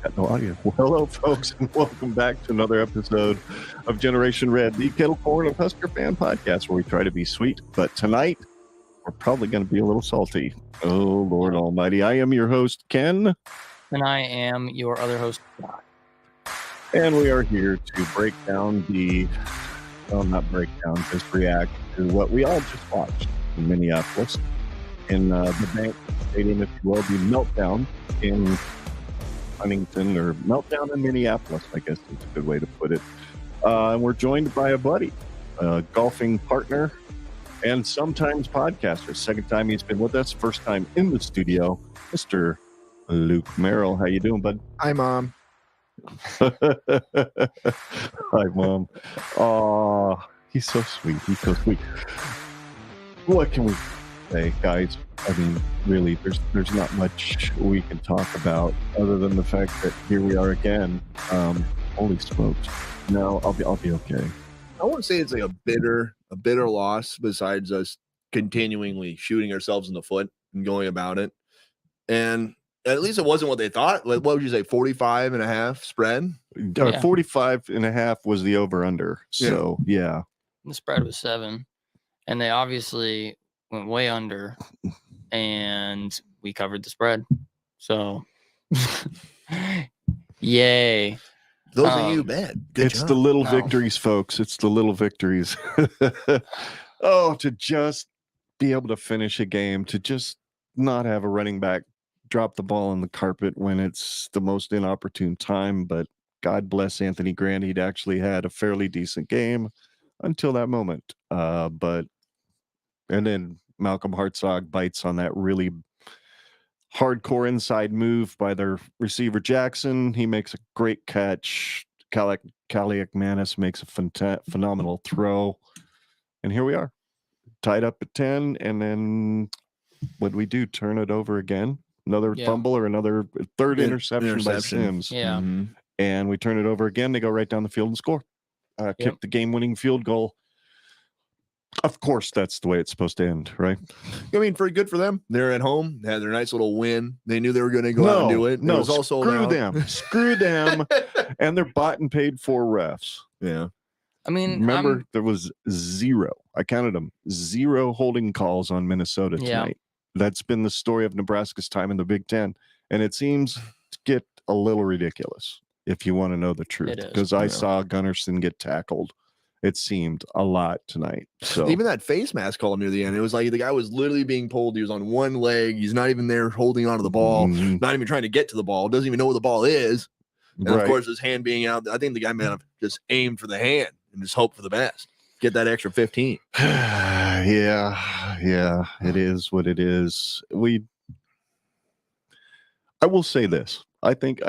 Got no audio. Well, hello, folks, and welcome back to another episode of Generation Red, the kettle corn of Husker Fan Podcast, where we try to be sweet. But tonight, we're probably going to be a little salty. Oh, Lord Almighty. I am your host, Ken. And I am your other host, Scott. And we are here to break down not break down, just react to what we all just watched in Minneapolis. In the Bank Stadium, if you will, the meltdown in Huntington, or meltdown in Minneapolis, I guess is a good way to put it. And we're joined by a buddy, a golfing partner, and sometimes podcaster. Second time he's been with us, first time in the studio, Mr. Luke Merrill. How you doing, bud? Hi, Mom. Hi, Mom. Oh, he's so sweet. He's so sweet. What can we say, guys? I mean, really, there's not much we can talk about other than the fact that here we are again. Holy smokes! No, I'll be okay. I won't say it's like a bitter loss, besides us continually shooting ourselves in the foot and going about it. And at least it wasn't what they thought. Like, what would you say, 45 and a half spread? 45 and a half was the over under. So yeah. The spread was 7, and they obviously went way under, and we covered the spread. So, yay. Those are you bet. Good it's job. The little victories, folks. It's the little victories. Oh, to just be able to finish a game, to just not have a running back drop the ball on the carpet when it's the most inopportune time. But God bless Anthony Grant. He'd actually had a fairly decent game until that moment. And then Malcolm Hartzog bites on that really hardcore inside move by their receiver Jackson. He makes a great catch. Kaliakmanis makes a phenomenal throw. And here we are, tied up at 10. And then what we do, turn it over again. Another fumble or another third interception by Sims. Yeah. Mm-hmm. And we turn it over again. They go right down the field and score. Kick the game-winning field goal. Of course, that's the way it's supposed to end, right? I mean, pretty good for them. They're at home. They had their nice little win. They knew they were going to go out and do it. No, it was all sold out. Screw them. And they're bought and paid for refs. Yeah. I mean, remember, there was 0. I counted them. 0 holding calls on Minnesota tonight. That's been the story of Nebraska's time in the Big Ten. And it seems to get a little ridiculous, if you want to know the truth. Because I saw Gunnarsson get tackled. It seemed a lot tonight. So even that face mask call near the end, it was like the guy was literally being pulled. He was on one leg. He's not even there holding onto the ball, not even trying to get to the ball. Doesn't even know where the ball is. And of course, his hand being out. I think the guy may have just aimed for the hand and just hope for the best. Get that extra 15. Yeah. It is what it is. I will say this. I think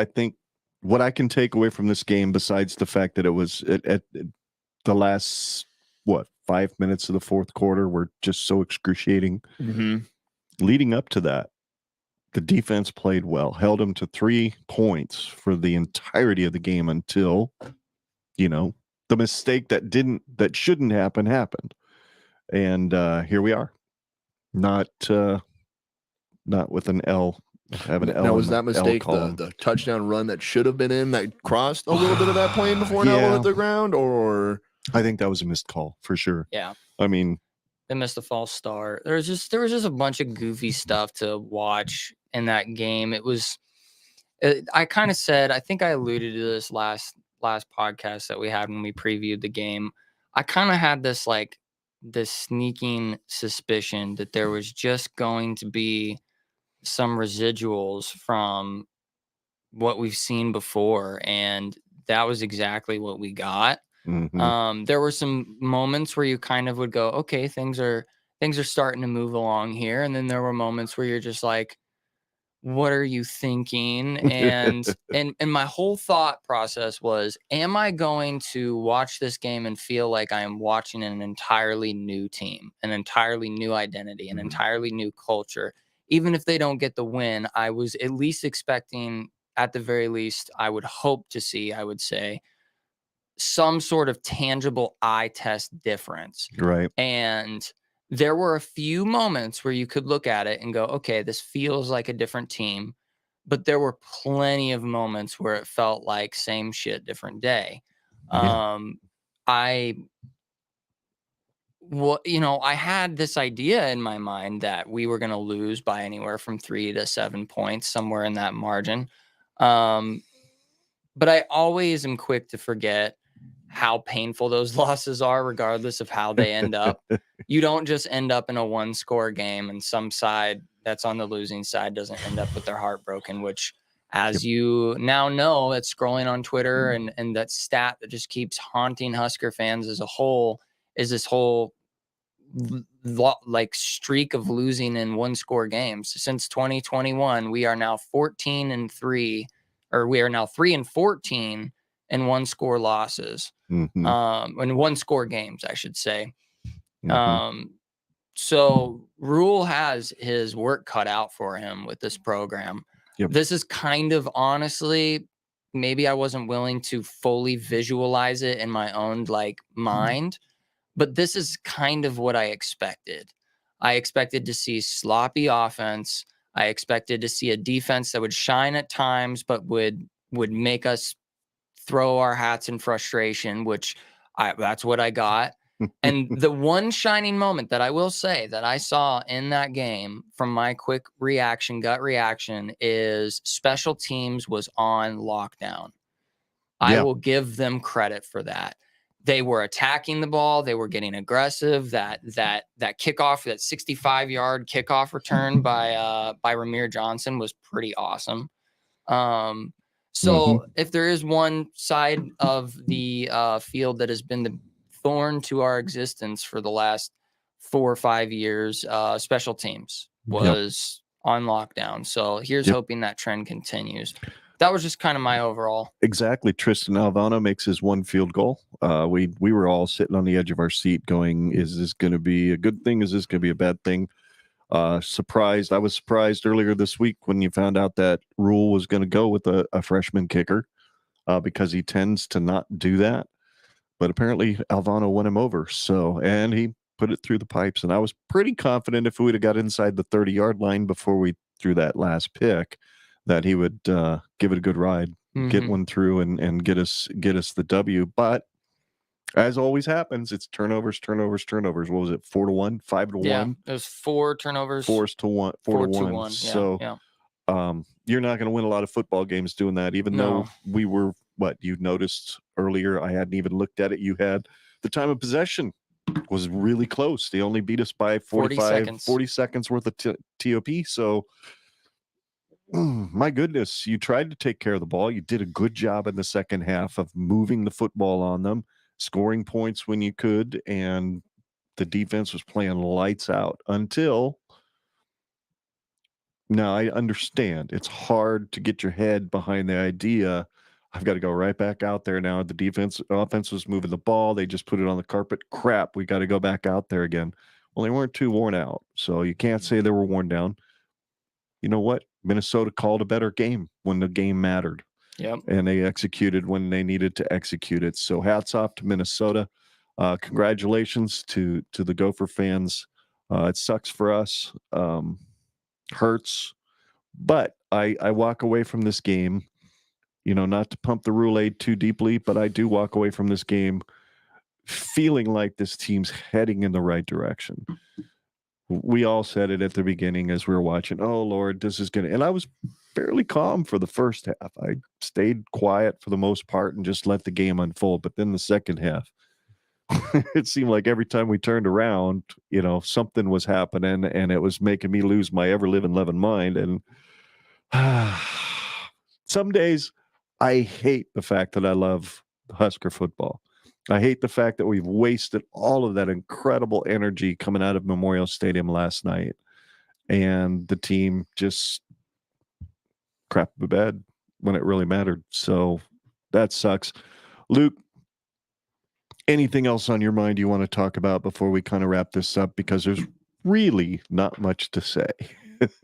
what I can take away from this game, besides the fact that it was at the last 5 minutes of the fourth quarter were just so excruciating. Mm-hmm. Leading up to that, the defense played well, held them to 3 points for the entirety of the game until, the mistake that shouldn't happen happened. And here we are, not with an L. Have an L. Now, was that mistake the touchdown run that should have been in, that crossed a little bit of that plane before an elbow hit the ground, or? I think that was a missed call for sure. Yeah. I mean, they missed a false start. There was just a bunch of goofy stuff to watch in that game. I kind of said, I think I alluded to this last podcast that we had when we previewed the game. I kind of had this sneaking suspicion that there was just going to be some residuals from what we've seen before, and that was exactly what we got. Mm-hmm. There were some moments where you kind of would go, okay, things are starting to move along here, and then there were moments where you're just like, what are you thinking? And and my whole thought process was, am I going to watch this game and feel like I am watching an entirely new team, an entirely new identity, an entirely new culture? Even if they don't get the win, I was at least expecting, at the very least, I would hope to see, I would say, some sort of tangible eye test difference. Right. And there were a few moments where you could look at it and go, okay, this feels like a different team. but there were plenty of moments where it felt like same shit, different day. Yeah. I had this idea in my mind that we were going to lose by anywhere from 3 to 7 points, somewhere in that margin. But I always am quick to forget how painful those losses are, regardless of how they end up. You don't just end up in a 1-score game and some side that's on the losing side doesn't end up with their heart broken, which, as you now know, it's scrolling on Twitter and that stat that just keeps haunting Husker fans as a whole is this whole like streak of losing in 1-score games. Since 2021, we are now 14-3, or we are now 3-14 in 1-score losses. In 1-score games, I should say. So Rule has his work cut out for him with this program. Yep. This is kind of, honestly, maybe I wasn't willing to fully visualize it in my own mind, but this is kind of what I expected. I expected to see sloppy offense. I expected to see a defense that would shine at times, but would make us throw our hats in frustration, which that's what I got. And the one shining moment that I will say that I saw in that game from my quick gut reaction, is special teams was on lockdown. I will give them credit for that. They were attacking the ball. They were getting aggressive. That kickoff, that 65-yard kickoff return by Ramir Johnson was pretty awesome. So if there is one side of the field that has been the thorn to our existence for the last 4 or 5 years, special teams was on lockdown. So here's hoping that trend continues. That was just kind of my overall. Exactly. Tristan Alvano makes his 1 field goal. We were all sitting on the edge of our seat going, is this going to be a good thing? Is this going to be a bad thing? Surprised. I was surprised earlier this week when you found out that Rule was going to go with a freshman kicker, because he tends to not do that. But apparently Alvano won him over. And he put it through the pipes. And I was pretty confident if we would have got inside the 30-yard line before we threw that last pick, that he would give it a good ride, get one through and get us the W. But as always happens, it's turnovers. What was it? 4-1, 5-1? Yeah, it was 4 turnovers. 4-1. 4-1. So you're not going to win a lot of football games doing that, even though we were, you noticed earlier, I hadn't even looked at it. You had the time of possession was really close. They only beat us by 40 seconds worth of TOP. So my goodness, you tried to take care of the ball. You did a good job in the second half of moving the football on them, scoring points when you could, and the defense was playing lights out until. Now, I understand it's hard to get your head behind the idea. I've got to go right back out there now. The offense was moving the ball. They just put it on the carpet. Crap, we got to go back out there again. Well, they weren't too worn out, so you can't say they were worn down. You know what? Minnesota called a better game when the game mattered. Yep. And they executed when they needed to execute it. So hats off to Minnesota. Congratulations to the Gopher fans. It sucks for us. Hurts. But I walk away from this game, not to pump the Roulade too deeply, but I do walk away from this game feeling like this team's heading in the right direction. We all said it at the beginning as we were watching, oh, Lord, this is going to – and I was fairly calm for the first half. I stayed quiet for the most part and just let the game unfold. But then the second half, it seemed like every time we turned around, something was happening, and it was making me lose my ever-living, loving mind. And some days I hate the fact that I love Husker football. I hate the fact that we've wasted all of that incredible energy coming out of Memorial Stadium last night, and the team just crapped the bed when it really mattered. So that sucks. Luke, anything else on your mind you want to talk about before we kind of wrap this up? Because there's really not much to say.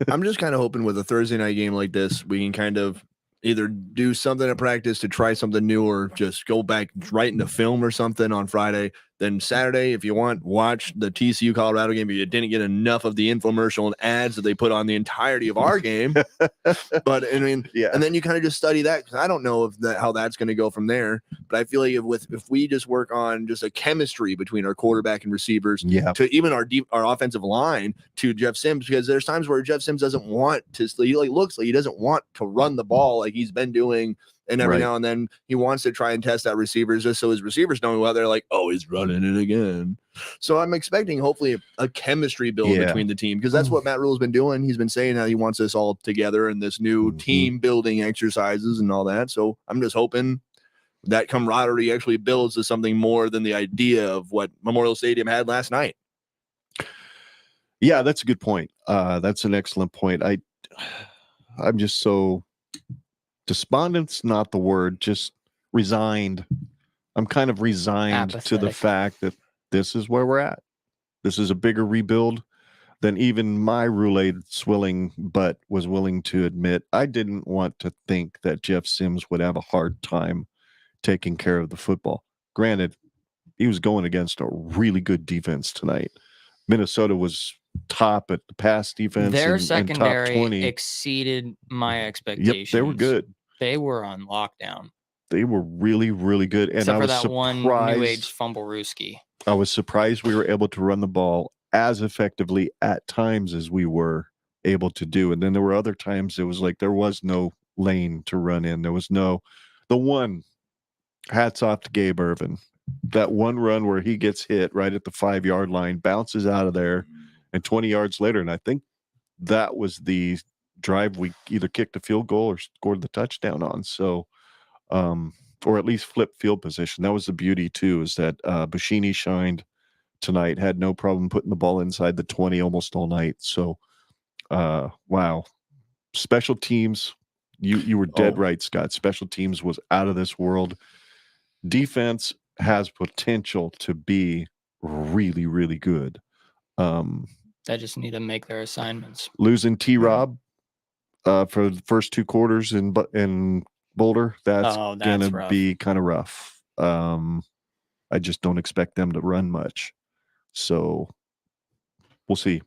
I'm just kind of hoping with a Thursday night game like this, we can kind of either do something at practice to try something new, or just go back right into film or something on Friday Then Saturday, if you want, watch the TCU Colorado game. If you didn't get enough of the infomercial and ads that they put on the entirety of our game, but I mean, and then you kind of just study that, because I don't know how that's going to go from there. But I feel like if we just work on just a chemistry between our quarterback and receivers, to even our offensive line, to Jeff Sims, because there's times where Jeff Sims doesn't want to. He looks like he doesn't want to run the ball like he's been doing. And every now and then he wants to try and test out receivers just so his receivers don't go out there like, oh, he's running it again. So I'm expecting hopefully a chemistry build between the team, because that's what Matt Rule's been doing. He's been saying how he wants us all together in this new team building exercises and all that. So I'm just hoping that camaraderie actually builds to something more than the idea of what Memorial Stadium had last night. Yeah, that's a good point. That's an excellent point. I'm just so despondent's not the word, just resigned. I'm kind of resigned to the fact that this is where we're at. This is a bigger rebuild than even my Roulade swilling butt was willing to admit. I didn't want to think that Jeff Sims would have a hard time taking care of the football. Granted, he was going against a really good defense tonight. Minnesota was top at the pass defense. Their secondary and top 20. Exceeded my expectations. Yep, they were good. They were on lockdown. They were really, really good. And Except I was for that surprised, one new age fumble Ruski. I was surprised we were able to run the ball as effectively at times as we were able to do. And then there were other times it was like there was no lane to run in. There was the one, hats off to Gabe Irvin. That one run where he gets hit right at the 5-yard line, bounces out of there, and 20 yards later. And I think that was the drive we either kicked a field goal or scored the touchdown on. So, or at least flip field position. That was the beauty too, is that Buschini shined tonight, had no problem putting the ball inside the 20 almost all night. So, wow. Special teams, you were dead right, Scott. Special teams was out of this world. Defense has potential to be really, really good. They just need to make their assignments. Losing T-Rob for the first 2 quarters in Boulder, that's going to be kind of rough. I just don't expect them to run much. So we'll see.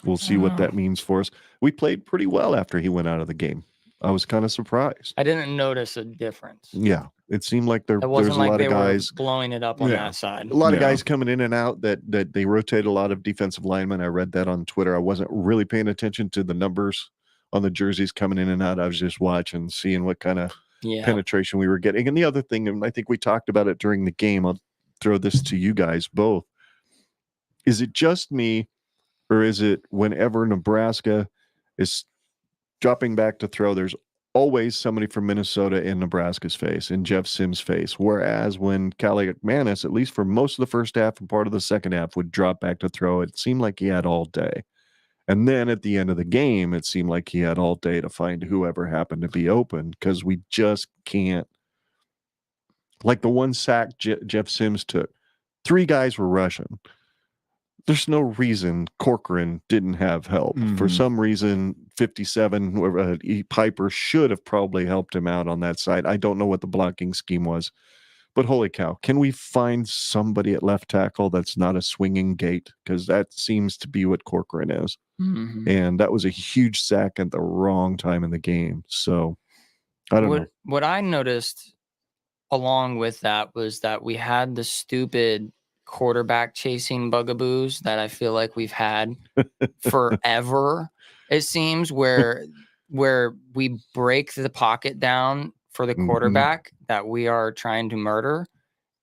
We'll see what that means for us. We played pretty well after he went out of the game. I was kind of surprised. I didn't notice a difference. Yeah. It seemed like there's a like lot of guys blowing it up on that side. A lot of guys coming in and out that they rotate a lot of defensive linemen. I read that on Twitter. I wasn't really paying attention to the numbers on the jerseys coming in and out. I was just watching, seeing what kind of penetration we were getting. And the other thing, and I think we talked about it during the game, I'll throw this to you guys both. Is it just me, or is it whenever Nebraska is dropping back to throw, there's always somebody from Minnesota in Nebraska's face, in Jeff Sims' face. Whereas when Callie McManus, at least for most of the first half and part of the second half, would drop back to throw, it seemed like he had all day. And then at the end of the game, it seemed like he had all day to find whoever happened to be open, because we just can't. Like the one sack Jeff Sims took, 3 guys were rushing. There's no reason Corcoran didn't have help. For some reason, 57, Piper should have probably helped him out on that side. I don't know what the blocking scheme was, but holy cow, can we find somebody at left tackle that's not a swinging gate? Because that seems to be what Corcoran is. And that was a huge sack at the wrong time in the game. So I don't know. What I noticed along with that was that we had the stupid quarterback chasing bugaboos that I feel like we've had forever. It seems where we break the pocket down for the quarterback that we are trying to murder,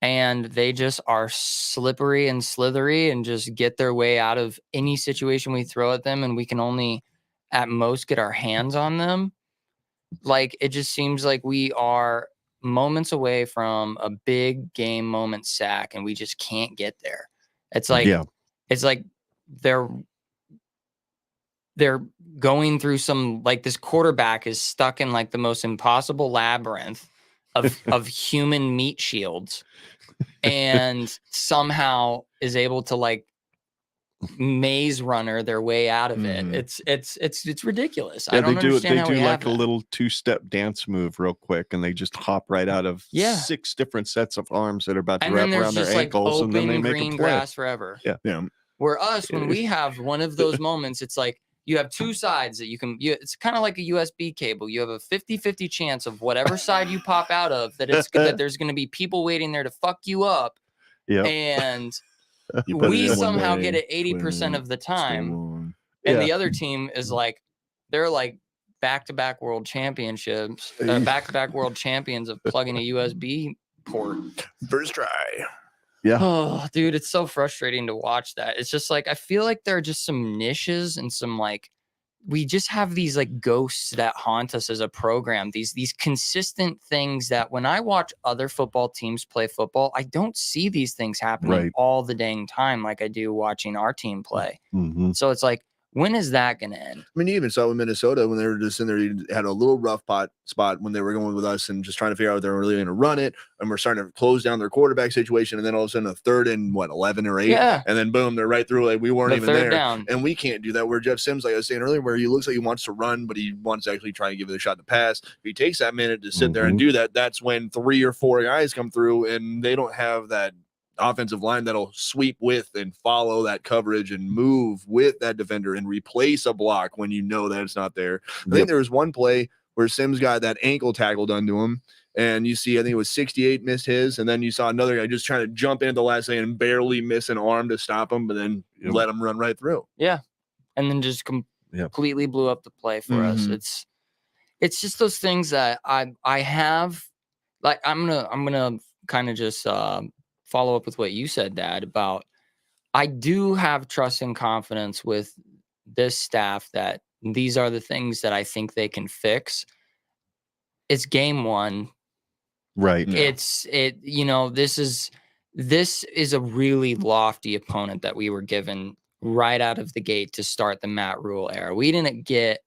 and they just are slippery and slithery and just get their way out of any situation we throw at them, and we can only at most get our hands on them. Like, it just seems like we are moments away from a big game moment sack, and we just can't get there. It's like they're going through some, like, this quarterback is stuck in like the most impossible labyrinth of human meat shields, and somehow is able to like maze runner their way out of it. It's ridiculous. Yeah, I don't understand how they do we like have a that. little 2-step dance move real quick, and they just hop right out of 6 different sets of arms that are about to And wrap then there's around their just like ankles, and then they open make a green play. grass forever. Yeah. Where us, when we have one of those moments, it's like you have two sides that it's kind of like a USB cable. You have a 50-50 chance of whatever side you pop out of that there's going to be people waiting there to fuck you up. Yeah. And You put it we in one somehow way, get it 80% of the time. on. And the other team is like, they're like back-to-back world championships, back-to-back world champions of plugging a USB port. First try. Yeah. Oh, dude, it's so frustrating to watch that. It's just like, I feel like there are just some niches and some like, we just have these like ghosts that haunt us as a program. These consistent things that when I watch other football teams play football, I don't see these things happening all the dang time like I do watching our team play. Mm-hmm. So it's like, when is that going to end? I mean, you even saw with Minnesota when they were just in there, you had a little rough spot when they were going with us and just trying to figure out if they were really going to run it. And we're starting to close down their quarterback situation. And then all of a sudden, a 3rd and 11 or 8. Yeah. And then boom, they're right through. Like we weren't even there. Down. And we can't do that. Where Jeff Sims, like I was saying earlier, where he looks like he wants to run, but he wants to actually try and give it a shot to pass. If he takes that minute to sit there and do that, that's when 3 or 4 guys come through and they don't have that offensive line that'll sweep with and follow that coverage and move with that defender and replace a block when you know that it's not there. I think there was one play where Sims got that ankle tackle done to him, and you see, I think it was 68 missed his, and then you saw another guy just trying to jump into the last thing and barely miss an arm to stop him, but then let him run right through. Yeah, and then just completely blew up the play for us. It's just those things that I have. Like I'm gonna kind of just follow up with what you said, Dad, about I do have trust and confidence with this staff that these are the things that I think they can fix. It's game 1. Right. Yeah. This is a really lofty opponent that we were given right out of the gate to start the Matt Rule era. We didn't get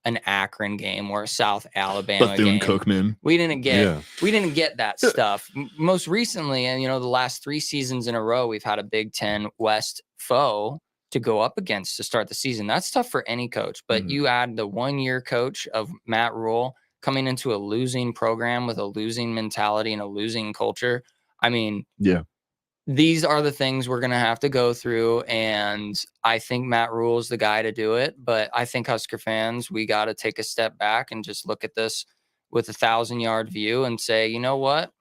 an Akron game or a South Alabama game. Cookman. We didn't get that stuff. Most recently, and the last 3 seasons in a row, we've had a Big Ten West foe to go up against to start the season. That's tough for any coach, but you add the 1-year coach of Matt Rule coming into a losing program with a losing mentality and a losing culture. I mean, these are the things we're going to have to go through. And I think Matt Rule is the guy to do it. But I think Husker fans, we got to take a step back and just look at this with a 1,000-yard view and say, you know what?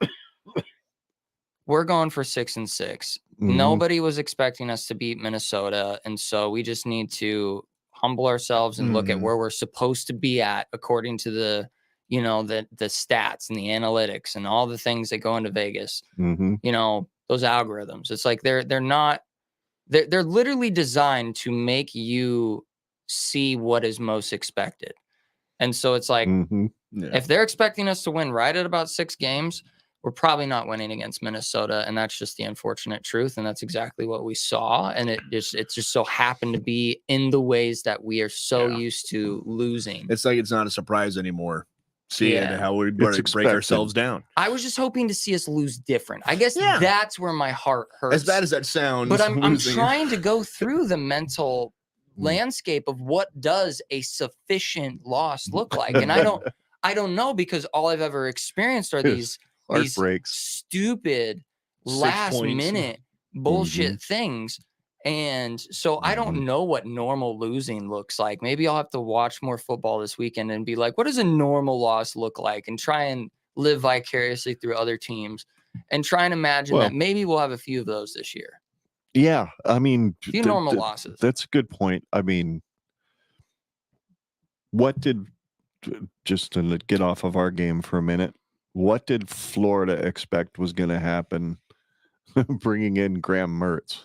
We're going for 6-6. Nobody was expecting us to beat Minnesota. And so we just need to humble ourselves and look at where we're supposed to be at according to the stats and the analytics and all the things that go into Vegas. Those algorithms. It's like they're literally designed to make you see what is most expected. And so it's like, if they're expecting us to win right at about 6 games, we're probably not winning against Minnesota. And that's just the unfortunate truth. And that's exactly what we saw. And it just so happened to be in the ways that we are so used to losing. It's like, it's not a surprise anymore. Seeing how we break ourselves down. I was just hoping to see us lose different. I guess that's where my heart hurts. As bad as that sounds. But I'm trying to go through the mental landscape of what does a sufficient loss look like. And I don't know, because all I've ever experienced are these stupid last minute bullshit things. And so I don't know what normal losing looks like. Maybe I'll have to watch more football this weekend and be like, what does a normal loss look like? And try and live vicariously through other teams and try and imagine that maybe we'll have a few of those this year. Yeah. I mean, a few normal losses. That's a good point. I mean, just to get off of our game for a minute, what did Florida expect was going to happen bringing in Graham Mertz?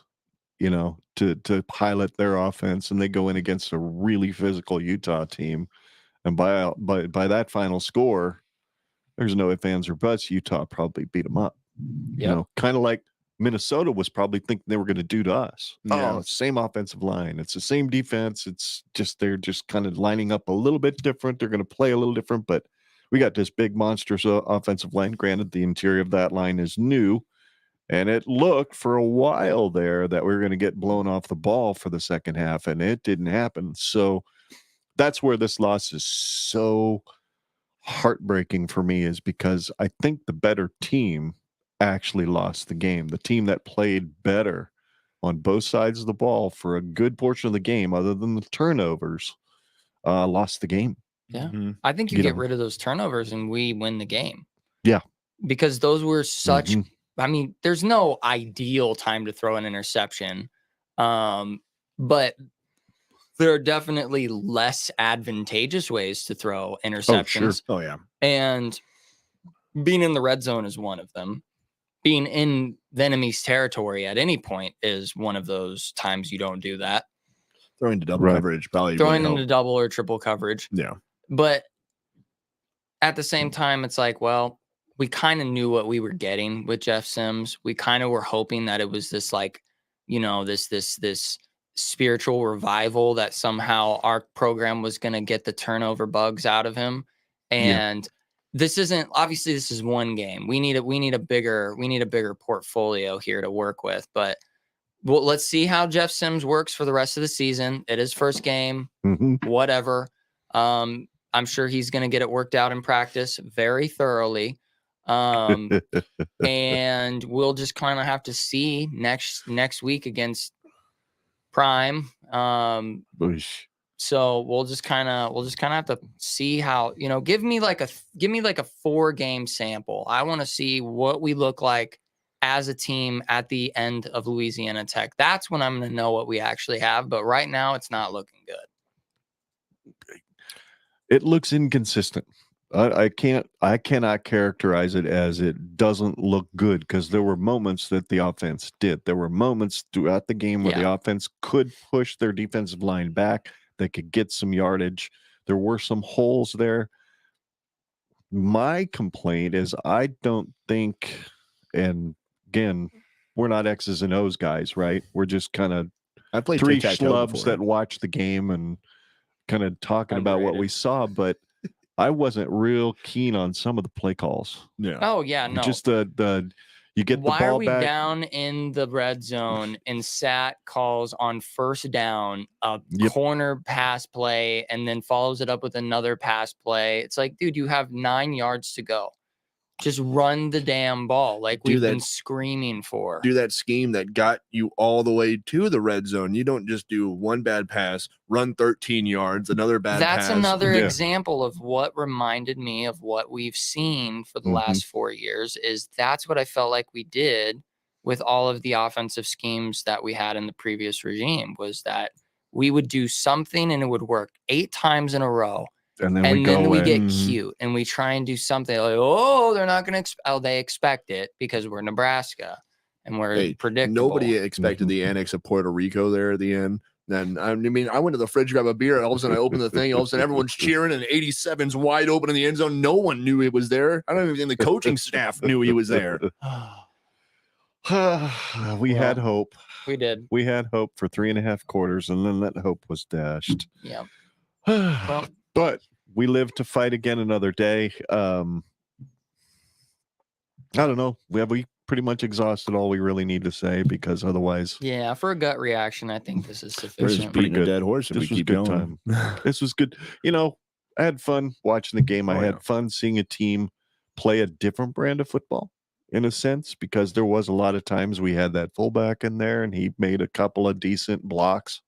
To pilot their offense, and they go in against a really physical Utah team, and by that final score, there's no ifs, ands, or buts. Utah probably beat them up. Kind of like Minnesota was probably thinking they were going to do to us. Same offensive line, it's the same defense. It's just they're just kind of lining up a little bit different. They're going to play a little different, but we got this big monstrous offensive line. Granted, the interior of that line is new. And it looked for a while there that we were going to get blown off the ball for the second half, and it didn't happen. So that's where this loss is so heartbreaking for me, is because I think the better team actually lost the game. The team that played better on both sides of the ball for a good portion of the game, other than the turnovers, lost the game. Yeah. I think you get rid of those turnovers and we win the game. Yeah. Because those were such, I mean, there's no ideal time to throw an interception. But there are definitely less advantageous ways to throw interceptions. Oh, yeah. And being in the red zone is one of them. Being in the enemy's territory at any point is one of those times you don't do that. Throwing to double coverage, probably. Throwing into double or triple coverage. Yeah. But at the same time, it's like, well, we kind of knew what we were getting with Jeff Sims. We kind of were hoping that it was this, like, you know, this spiritual revival, that somehow our program was going to get the turnover bugs out of him. And this isn't, obviously this is one game. We need a bigger portfolio here to work with, but well, let's see how Jeff Sims works for the rest of the season. It is first game, whatever. I'm sure he's going to get it worked out in practice very thoroughly. And we'll just kind of have to see next week against Prime. So we'll just kind of have to see how, you know, give me like a 4-game sample. I want to see what we look like as a team at the end of Louisiana Tech. That's when I'm going to know what we actually have. But right now it's not looking good. It looks inconsistent. I cannot characterize it as it doesn't look good, because there were moments that the offense did. There were moments throughout the game where the offense could push their defensive line back. They could get some yardage. There were some holes there. My complaint is I don't think, and again, we're not X's and O's guys, right? We're just kind of three schlubs that watch the game and kind of talking about what we saw, but I wasn't real keen on some of the play calls. Yeah. Oh yeah, no. Just you get the ball back. Why are we down in the red zone and Sat calls on first down a corner pass play and then follows it up with another pass play? It's like, dude, you have 9 yards to go. Just run the damn ball, like we've been screaming for. Do that scheme that got you all the way to the red zone. You don't just do one bad pass, run 13 yards, another bad pass. That's another example of what reminded me of what we've seen for the last 4 years. Is that's what I felt like we did with all of the offensive schemes that we had in the previous regime, was that we would do something and it would work 8 times in a row. And then we get cute and we try and do something like, oh, they're not going to, they expect it because we're Nebraska and we're predictable. Nobody expected the annex of Puerto Rico there at the end. Then, I mean, I went to the fridge to grab a beer and all of a sudden I opened the thing. All of a sudden everyone's cheering and 87's wide open in the end zone. No one knew it was there. I don't even think the coaching staff knew he was there. We had hope. We did. We had hope for 3.5 quarters, and then that hope was dashed. Yeah. But we live to fight again another day. I don't know. We pretty much exhausted all we really need to say, because otherwise. Yeah, for a gut reaction, I think this is sufficient. Pretty good. A dead horse if this we keep going. Time. This was good. You know, I had fun watching the game. I had fun seeing a team play a different brand of football, in a sense, because there was a lot of times we had that fullback in there and he made a couple of decent blocks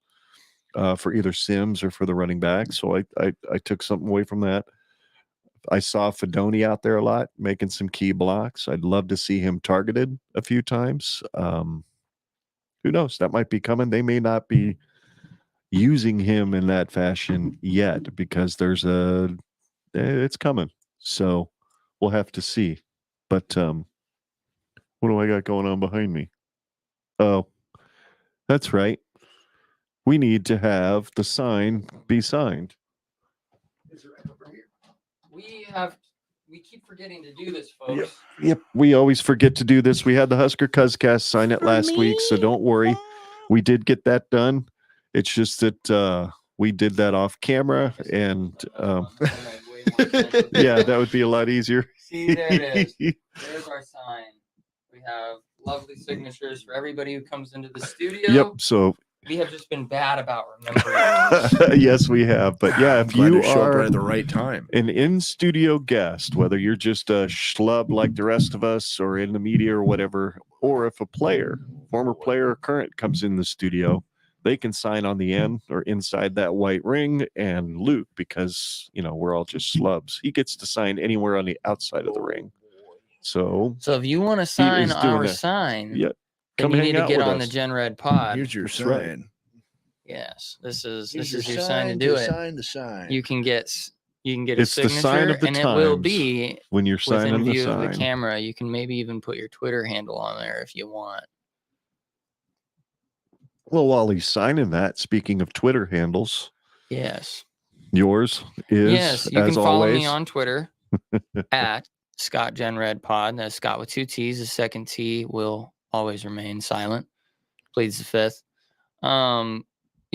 for either Sims or for the running back. So I took something away from that. I saw Fedoni out there a lot, making some key blocks. I'd love to see him targeted a few times. Who knows? That might be coming. They may not be using him in that fashion yet, because it's coming. So we'll have to see. But what do I got going on behind me? Oh, that's right. We need to have the sign be signed. Is it right over here? We keep forgetting to do this, folks. Yep. We always forget to do this. We had the Husker Podcast sign it last week, so don't worry. We did get that done. It's just that we did that off camera, and yeah, that would be a lot easier. See, there it is. There's our sign. We have lovely signatures for everybody who comes into the studio. Yep. So we have just been bad about remembering. Yes, we have. But yeah, if Glad you to show up are right at the right time, an in-studio guest, whether you're just a schlub like the rest of us or in the media or whatever, or if a player, former player or current comes in the studio, they can sign on the end or inside that white ring. And Luke, because, we're all just slubs, he gets to sign anywhere on the outside of the ring. So if you want to sign our sign, yeah, then you need to get on the Gen Red Pod. Here's your sign. Right. Yes, this is your sign to do it. Sign the sign. You can get a it's signature, the sign of the and times it will be when you're signing within view the of sign. the camera. You can maybe even put your Twitter handle on there if you want. Well, while he's signing that, speaking of Twitter handles, yes, yours is, yes. You can follow always me on Twitter at Scott Gen Red Pod. That's Scott with 2 T's. The second T will always remain silent. Pleads the fifth. You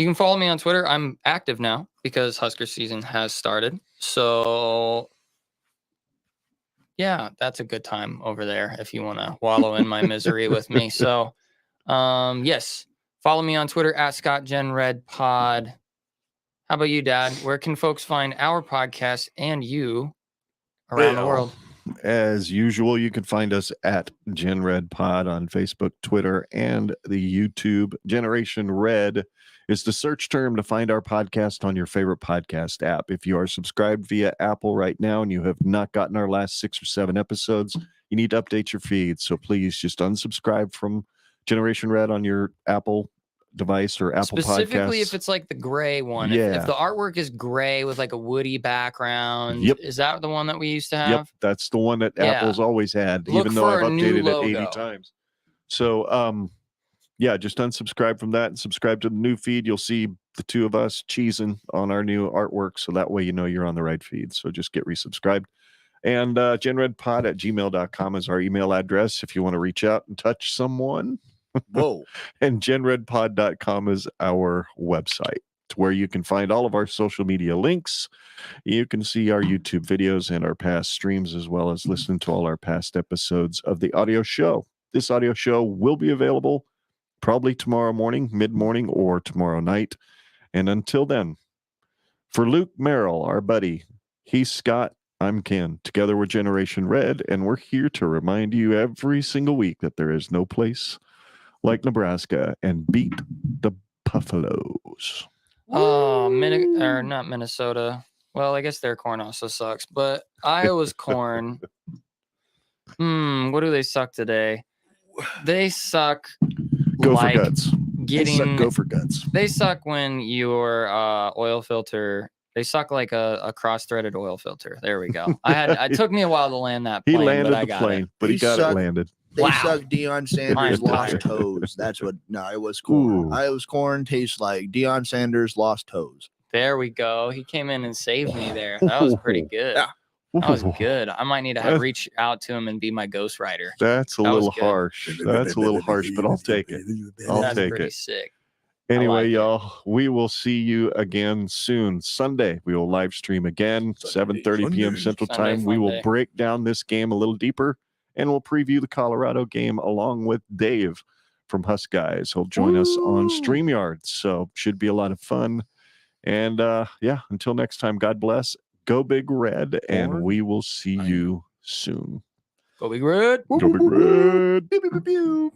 can follow me on Twitter. I'm active now because Husker season has started. So yeah, that's a good time over there if you want to wallow in my misery with me. So yes, follow me on Twitter at Scott Gen Red Pod. How about you, Dad? Where can folks find our podcast and you around the world? As usual, you can find us at Gen Red Pod on Facebook, Twitter, and the YouTube. Generation Red is the search term to find our podcast on your favorite podcast app. If you are subscribed via Apple right now and you have not gotten our last 6 or 7 episodes, you need to update your feed. So please just unsubscribe from Generation Red on your Apple device or Apple Specifically Podcasts. if it's like the gray one. Yeah. If the artwork is gray with like a woody background. Yep. Is that the one that we used to have? Yep, that's the one that Apple's always had, even though I've updated it 80 times. So, yeah, just unsubscribe from that and subscribe to the new feed. You'll see the two of us cheesing on our new artwork, so that way you know you're on the right feed. So just get resubscribed. And genredpod@gmail.com is our email address if you want to reach out and touch someone. Whoa. And genredpod.com is our website, where you can find all of our social media links. You can see our YouTube videos and our past streams, as well as listen to all our past episodes of the audio show. This audio show will be available probably tomorrow morning, mid-morning, or tomorrow night. And until then, for Luke Merrill, our buddy, he's Scott, I'm Ken. Together we're Generation Red, and we're here to remind you every single week that there is no place like Nebraska, and beat the Buffaloes. Oh, not Minnesota. Well, I guess their corn also sucks, but Iowa's corn. What do they suck today? They suck. Gopher guts. They suck gopher guts. They suck when your oil filter. They suck like a cross-threaded oil filter. There we go. It took me a while to land that plane. He landed but I the got plane, it. but he got it landed. They Wow. suck Deion Sanders lost toes. That's what. No, it was corn. Ooh. Iowa's corn tastes like Deion Sanders lost toes. There we go. He came in and saved me there. That was pretty good. Yeah. That was good. I might need to reach out to him and be my ghostwriter. That's a little harsh. That's a little harsh, but I'll take it. That's pretty sick. Anyway, y'all, we will see you again soon. Sunday, we will live stream again, 7:30 p.m. Central Time. We will break down this game a little deeper, and we'll preview the Colorado game along with Dave from Husk Guys. He'll join us on StreamYard, so should be a lot of fun. And yeah, until next time, God bless. Go Big Red, and we will see you soon. Go Big Red. Go Big Red.